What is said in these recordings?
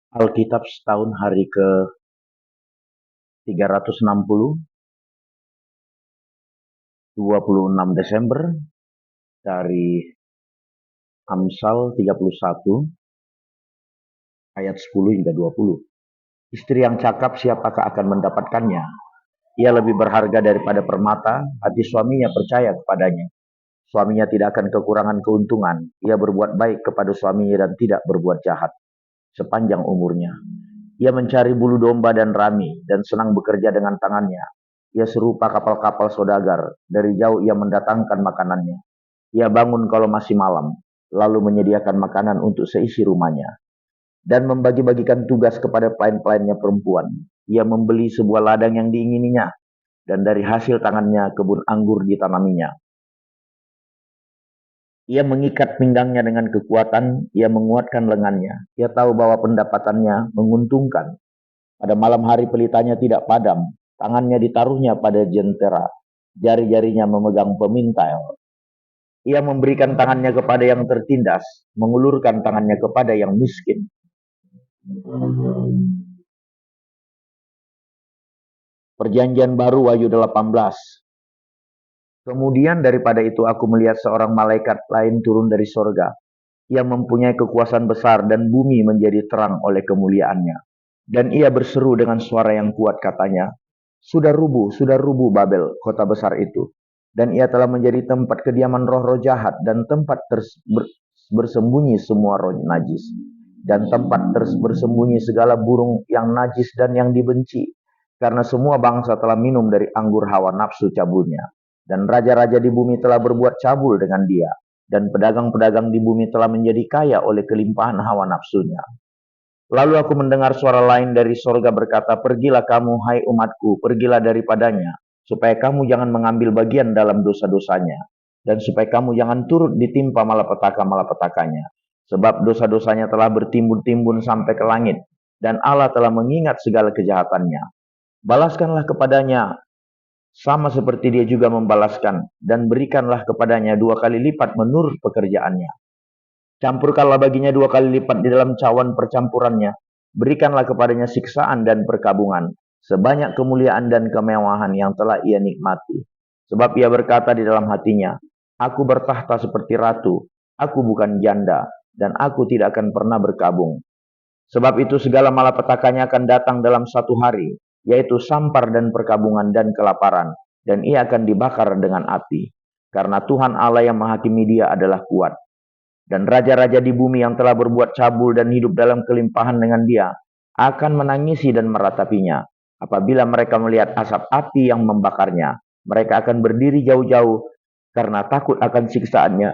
Alkitab setahun hari ke 360, 26 Desember, dari Amsal 31 ayat 10 hingga 20. Istri yang cakap siapakah akan mendapatkannya? Ia lebih berharga daripada permata, hati suaminya percaya kepadanya. Suaminya tidak akan kekurangan keuntungan, ia berbuat baik kepada suaminya dan tidak berbuat jahat sepanjang umurnya. Ia mencari bulu domba dan rami, dan senang bekerja dengan tangannya. Ia serupa kapal-kapal saudagar, dari jauh ia mendatangkan makanannya. Ia bangun kalau masih malam, lalu menyediakan makanan untuk seisi rumahnya, dan membagi-bagikan tugas kepada pelayan-pelayannya perempuan. Ia membeli sebuah ladang yang diingininya, dan dari hasil tangannya kebun anggur ditanaminya. Ia mengikat pinggangnya dengan kekuatan, ia menguatkan lengannya. Ia tahu bahwa pendapatannya menguntungkan. Pada malam hari pelitanya tidak padam, tangannya ditaruhnya pada jentera, jari-jarinya memegang pemintal. Ia memberikan tangannya kepada yang tertindas, mengulurkan tangannya kepada yang miskin. Perjanjian baru Wahyu 18. Kemudian daripada itu aku melihat seorang malaikat lain turun dari sorga. Ia mempunyai kekuasaan besar dan bumi menjadi terang oleh kemuliaannya. Dan ia berseru dengan suara yang kuat katanya, sudah rubuh Babel, kota besar itu. Dan ia telah menjadi tempat kediaman roh-roh jahat dan tempat bersembunyi semua roh najis. Dan tempat bersembunyi segala burung yang najis dan yang dibenci. Karena semua bangsa telah minum dari anggur hawa nafsu cabulnya. Dan raja-raja di bumi telah berbuat cabul dengan dia. Dan pedagang-pedagang di bumi telah menjadi kaya oleh kelimpahan hawa nafsunya. Lalu aku mendengar suara lain dari sorga berkata, pergilah kamu, hai umatku, pergilah daripadanya, supaya kamu jangan mengambil bagian dalam dosa-dosanya, dan supaya kamu jangan turut ditimpa malapetaka-malapetakanya. Sebab dosa-dosanya telah bertimbun-timbun sampai ke langit, dan Allah telah mengingat segala kejahatannya. Balaskanlah kepadanya, sama seperti dia juga membalaskan, dan berikanlah kepadanya 2 kali lipat menurut pekerjaannya. Campurkanlah baginya 2 kali lipat di dalam cawan percampurannya. Berikanlah kepadanya siksaan dan perkabungan, sebanyak kemuliaan dan kemewahan yang telah ia nikmati. Sebab ia berkata di dalam hatinya, aku bertahta seperti ratu, aku bukan janda, dan aku tidak akan pernah berkabung. Sebab itu segala malapetakannya akan datang dalam satu hari, yaitu sampar dan perkabungan dan kelaparan, dan ia akan dibakar dengan api. Karena Tuhan Allah yang menghakimi dia adalah kuat. Dan raja-raja di bumi yang telah berbuat cabul dan hidup dalam kelimpahan dengan dia akan menangisi dan meratapinya. Apabila mereka melihat asap api yang membakarnya, mereka akan berdiri jauh-jauh karena takut akan siksaannya.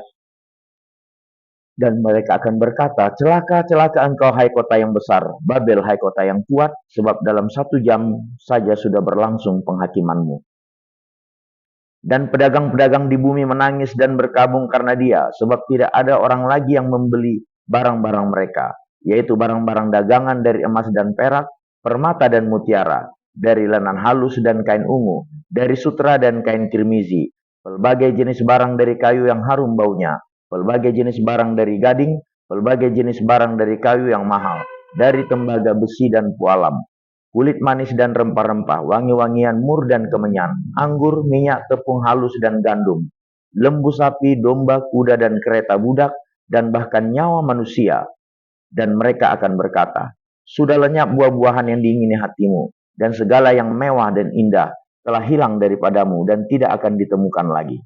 Dan mereka akan berkata, celaka, celaka engkau hai kota yang besar, Babel hai kota yang kuat, sebab dalam 1 jam saja sudah berlangsung penghakimanmu. Dan pedagang-pedagang di bumi menangis dan berkabung karena dia, sebab tidak ada orang lagi yang membeli barang-barang mereka, yaitu barang-barang dagangan dari emas dan perak, permata dan mutiara, dari lenan halus dan kain ungu, dari sutra dan kain kirmizi, pelbagai jenis barang dari kayu yang harum baunya, pelbagai jenis barang dari gading, pelbagai jenis barang dari kayu yang mahal, dari tembaga besi dan pualam, kulit manis dan rempah-rempah, wangi-wangian mur dan kemenyan, anggur, minyak, tepung halus dan gandum, lembu sapi, domba, kuda dan kereta budak, dan bahkan nyawa manusia. Dan mereka akan berkata, sudah lenyap buah-buahan yang diingini hatimu, dan segala yang mewah dan indah telah hilang daripadamu dan tidak akan ditemukan lagi.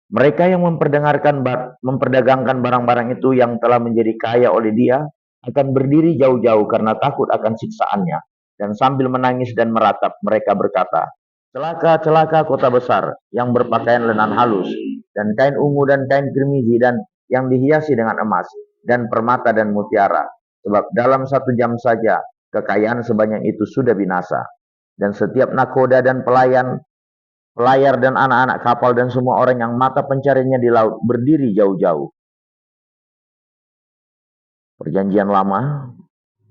Mereka yang memperdagangkan barang-barang itu yang telah menjadi kaya oleh dia akan berdiri jauh-jauh karena takut akan siksaannya. Dan sambil menangis dan meratap, mereka berkata, celaka, celaka kota besar yang berpakaian lenan halus, dan kain ungu dan kain kirmizi, dan yang dihiasi dengan emas, dan permata dan mutiara. Sebab dalam 1 jam saja, kekayaan sebanyak itu sudah binasa. Dan setiap nakoda dan pelayar dan anak-anak kapal dan semua orang yang mata pencariannya di laut berdiri jauh-jauh. Perjanjian Lama,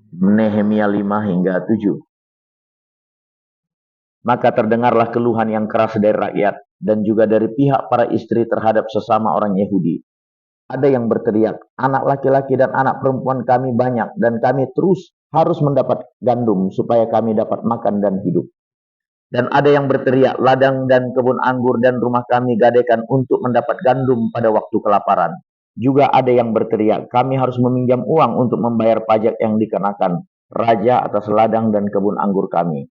Nehemia 5 hingga 7. Maka terdengarlah keluhan yang keras dari rakyat dan juga dari pihak para istri terhadap sesama orang Yahudi. Ada yang berteriak, anak laki-laki dan anak perempuan kami banyak dan kami terus harus mendapat gandum supaya kami dapat makan dan hidup. Dan ada yang berteriak, ladang dan kebun anggur dan rumah kami gadaikan untuk mendapat gandum pada waktu kelaparan. Juga ada yang berteriak, kami harus meminjam uang untuk membayar pajak yang dikenakan raja atas ladang dan kebun anggur kami.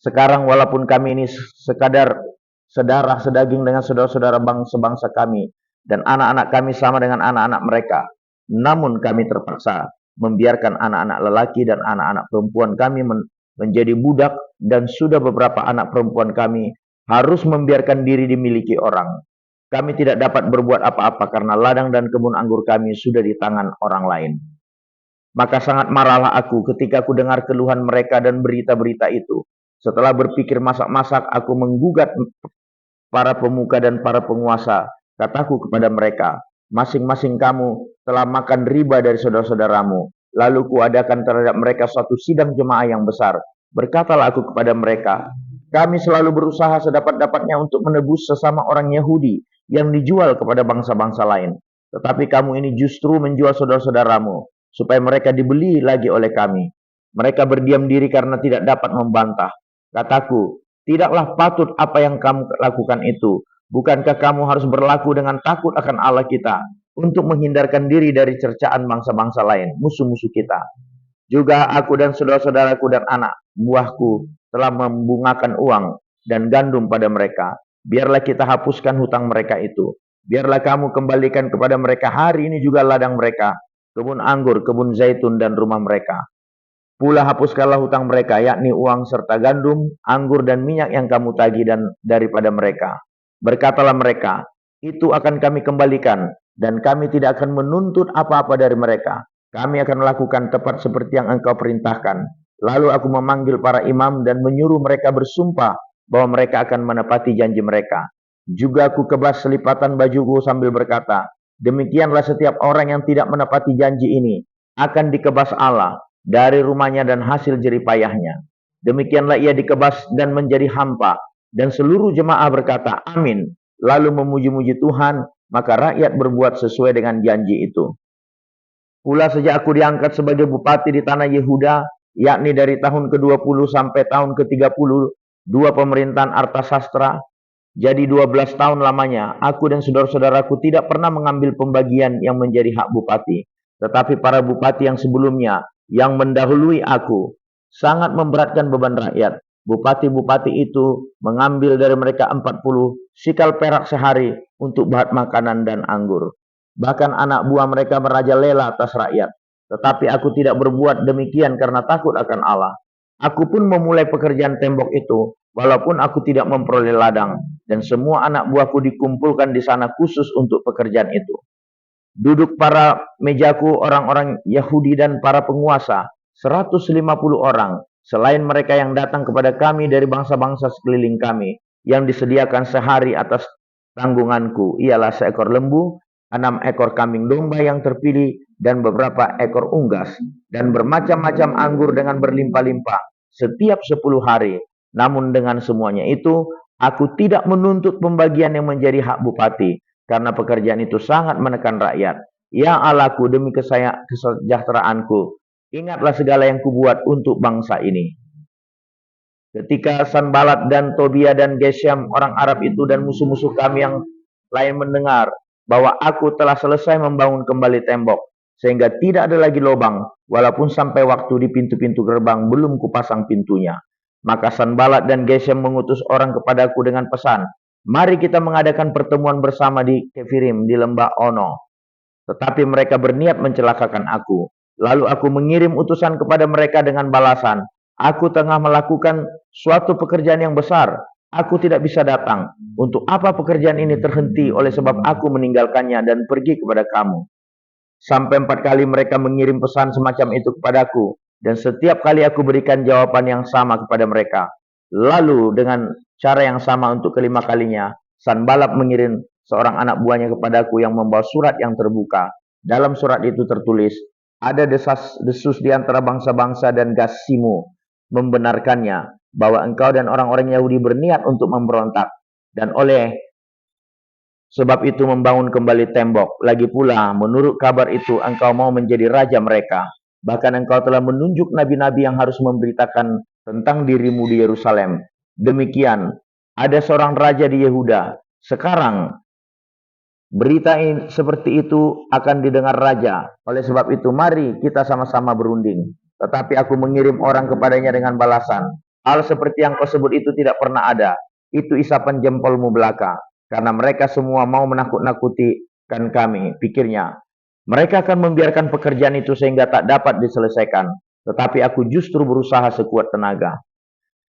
Sekarang walaupun kami ini sekadar sedarah sedaging dengan saudara-saudara bangsa-bangsa kami, dan anak-anak kami sama dengan anak-anak mereka, namun kami terpaksa membiarkan anak-anak lelaki dan anak-anak perempuan kami menjadi budak, dan sudah beberapa anak perempuan kami harus membiarkan diri dimiliki orang. Kami tidak dapat berbuat apa-apa karena ladang dan kebun anggur kami sudah di tangan orang lain. Maka sangat marahlah aku ketika aku dengar keluhan mereka dan berita-berita itu. Setelah berpikir masak-masak, aku menggugat para pemuka dan para penguasa. Kataku kepada mereka, masing-masing kamu telah makan riba dari saudara-saudaramu. Lalu kuadakan terhadap mereka suatu sidang jemaah yang besar. Berkatalah aku kepada mereka, kami selalu berusaha sedapat-dapatnya untuk menebus sesama orang Yahudi yang dijual kepada bangsa-bangsa lain. Tetapi kamu ini justru menjual saudara-saudaramu, supaya mereka dibeli lagi oleh kami. Mereka berdiam diri karena tidak dapat membantah. Kataku, tidaklah patut apa yang kamu lakukan itu. Bukankah kamu harus berlaku dengan takut akan Allah kita untuk menghindarkan diri dari cercaan bangsa-bangsa lain, musuh-musuh kita? Juga aku dan saudara-saudaraku dan anak buahku telah membungakan uang dan gandum pada mereka. Biarlah kita hapuskan hutang mereka itu. Biarlah kamu kembalikan kepada mereka hari ini juga ladang mereka, kebun anggur, kebun zaitun, dan rumah mereka. Pula hapuskanlah hutang mereka, yakni uang serta gandum, anggur, dan minyak yang kamu tagih dan daripada mereka. Berkatalah mereka, itu akan kami kembalikan, dan kami tidak akan menuntut apa-apa dari mereka. Kami akan melakukan tepat seperti yang engkau perintahkan. Lalu aku memanggil para imam dan menyuruh mereka bersumpah bahwa mereka akan menepati janji mereka. Juga aku kebas selipatan bajuku sambil berkata, demikianlah setiap orang yang tidak menepati janji ini akan dikebas Allah dari rumahnya dan hasil jeripayahnya. Demikianlah ia dikebas dan menjadi hampa. Dan seluruh jemaah berkata, amin. Lalu memuji-muji Tuhan, maka rakyat berbuat sesuai dengan janji itu. Pula sejak aku diangkat sebagai bupati di tanah Yehuda, yakni dari tahun ke-20 sampai tahun ke-30, dua pemerintahan Artasastra, jadi 12 tahun lamanya, aku dan saudara-saudaraku tidak pernah mengambil pembagian yang menjadi hak bupati. Tetapi para bupati yang sebelumnya, yang mendahului aku, sangat memberatkan beban rakyat. Bupati-bupati itu mengambil dari mereka 40 sikal perak sehari untuk bahan makanan dan anggur. Bahkan anak buah mereka merajalela atas rakyat. Tetapi aku tidak berbuat demikian karena takut akan Allah. Aku pun memulai pekerjaan tembok itu, walaupun aku tidak memperoleh ladang, dan semua anak buahku dikumpulkan di sana khusus untuk pekerjaan itu. Duduk para mejaku orang-orang Yahudi dan para penguasa, 150 orang, selain mereka yang datang kepada kami dari bangsa-bangsa sekeliling kami, yang disediakan sehari atas tanggunganku, ialah seekor lembu, 6 ekor kambing domba yang terpilih, dan beberapa ekor unggas, dan bermacam-macam anggur dengan berlimpah-limpah, setiap 10 hari. Namun dengan semuanya itu, aku tidak menuntut pembagian yang menjadi hak bupati, karena pekerjaan itu sangat menekan rakyat. Ya Allahku, demi kesejahteraanku, ingatlah segala yang kubuat untuk bangsa ini. Ketika Sanbalat dan Tobia dan Geshem orang Arab itu dan musuh-musuh kami yang lain mendengar bahwa aku telah selesai membangun kembali tembok, sehingga tidak ada lagi lubang, walaupun sampai waktu di pintu-pintu gerbang belum kupasang pintunya. Maka Sanbalat dan Geshem mengutus orang kepadaku dengan pesan, mari kita mengadakan pertemuan bersama di Kefirim di lembah Ono. Tetapi mereka berniat mencelakakan aku. Lalu aku mengirim utusan kepada mereka dengan balasan, aku tengah melakukan suatu pekerjaan yang besar. Aku tidak bisa datang. Untuk apa pekerjaan ini terhenti oleh sebab aku meninggalkannya dan pergi kepada kamu? Sampai 4 kali mereka mengirim pesan semacam itu kepadaku. Dan setiap kali aku berikan jawaban yang sama kepada mereka. Lalu dengan cara yang sama untuk kelima kalinya, Sanballat mengirim seorang anak buahnya kepadaku yang membawa surat yang terbuka. Dalam surat itu tertulis, ada desas-desus di antara bangsa-bangsa dan Gasimu membenarkannya bahwa engkau dan orang-orang Yahudi berniat untuk memberontak. Dan oleh Sebab itu membangun kembali tembok. Lagi pula, menurut kabar itu, engkau mau menjadi raja mereka. Bahkan engkau telah menunjuk nabi-nabi yang harus memberitakan tentang dirimu di Yerusalem. Demikian, ada seorang raja di Yehuda. Sekarang, berita seperti itu akan didengar raja. Oleh sebab itu, mari kita sama-sama berunding. Tetapi aku mengirim orang kepadanya dengan balasan. Hal seperti yang kau sebut itu tidak pernah ada. Itu isapan jempolmu belaka. Karena mereka semua mau menakut-nakutikan kami, pikirnya. Mereka akan membiarkan pekerjaan itu sehingga tak dapat diselesaikan. Tetapi aku justru berusaha sekuat tenaga.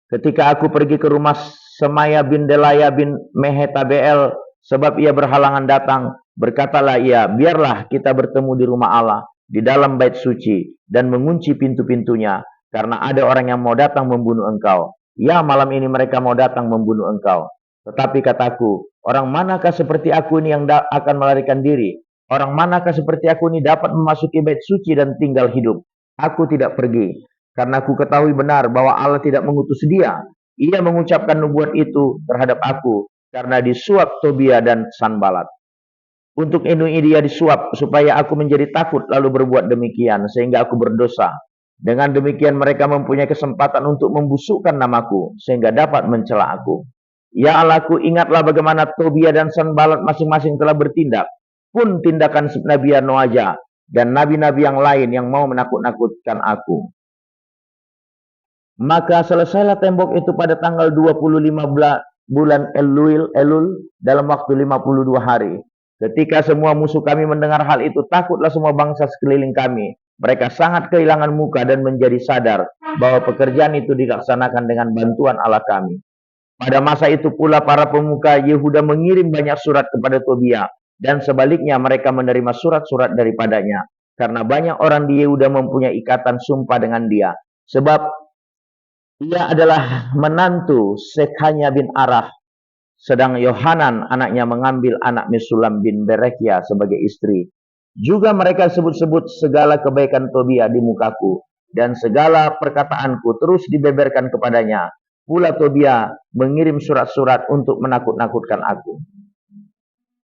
Ketika aku pergi ke rumah Semaya bin Delaya bin Mehetabel, sebab ia berhalangan datang, berkatalah ia, biarlah kita bertemu di rumah Allah, di dalam bait suci, dan mengunci pintu-pintunya, karena ada orang yang mau datang membunuh engkau. Ya, malam ini mereka mau datang membunuh engkau. Tetapi kataku, orang manakah seperti aku ini yang akan melarikan diri? Orang manakah seperti aku ini dapat memasuki bait suci dan tinggal hidup? Aku tidak pergi, karena aku ketahui benar bahwa Allah tidak mengutus dia. Ia mengucapkan nubuat itu terhadap aku, karena disuap Tobia dan Sanbalat. Untuk ini dia disuap, supaya aku menjadi takut lalu berbuat demikian, sehingga aku berdosa. Dengan demikian mereka mempunyai kesempatan untuk membusukkan namaku, sehingga dapat mencela aku. Ya Allahku, ingatlah bagaimana Tobia dan Sanbalat masing-masing telah bertindak. Pun tindakan Nabi Noaja dan nabi-nabi yang lain yang mau menakut-nakutkan aku. Maka selesailah tembok itu pada tanggal 25 bulan Elul dalam waktu 52 hari. Ketika semua musuh kami mendengar hal itu, takutlah semua bangsa sekeliling kami. Mereka sangat kehilangan muka dan menjadi sadar bahwa pekerjaan itu dilaksanakan dengan bantuan Allah kami. Pada masa itu pula para pemuka Yehuda mengirim banyak surat kepada Tobia, dan sebaliknya mereka menerima surat-surat daripadanya, karena banyak orang di Yehuda mempunyai ikatan sumpah dengan dia, sebab ia adalah menantu Sekhania bin Arah, sedang Yohanan anaknya mengambil anak Mesulam bin Berekia sebagai istri. Juga mereka sebut-sebut segala kebaikan Tobia di mukaku, dan segala perkataanku terus dibeberkan kepadanya. Pula Tobia mengirim surat-surat untuk menakut-nakutkan aku.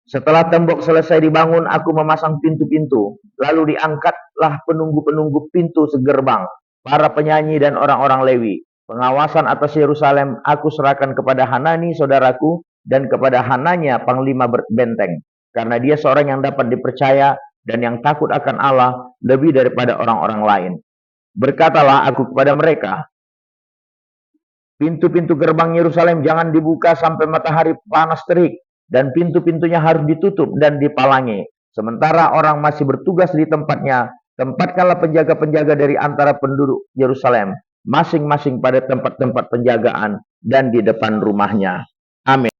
Setelah tembok selesai dibangun, aku memasang pintu-pintu. Lalu diangkatlah penunggu-penunggu pintu segerbang, para penyanyi dan orang-orang Lewi. Pengawasan atas Yerusalem aku serahkan kepada Hanani saudaraku dan kepada Hananya panglima benteng. Karena dia seorang yang dapat dipercaya dan yang takut akan Allah lebih daripada orang-orang lain. Berkatalah aku kepada mereka, pintu-pintu gerbang Yerusalem jangan dibuka sampai matahari panas terik, dan pintu-pintunya harus ditutup dan dipalangi. Sementara orang masih bertugas di tempatnya, tempatkanlah penjaga-penjaga dari antara penduduk Yerusalem, masing-masing pada tempat-tempat penjagaan dan di depan rumahnya. Amin.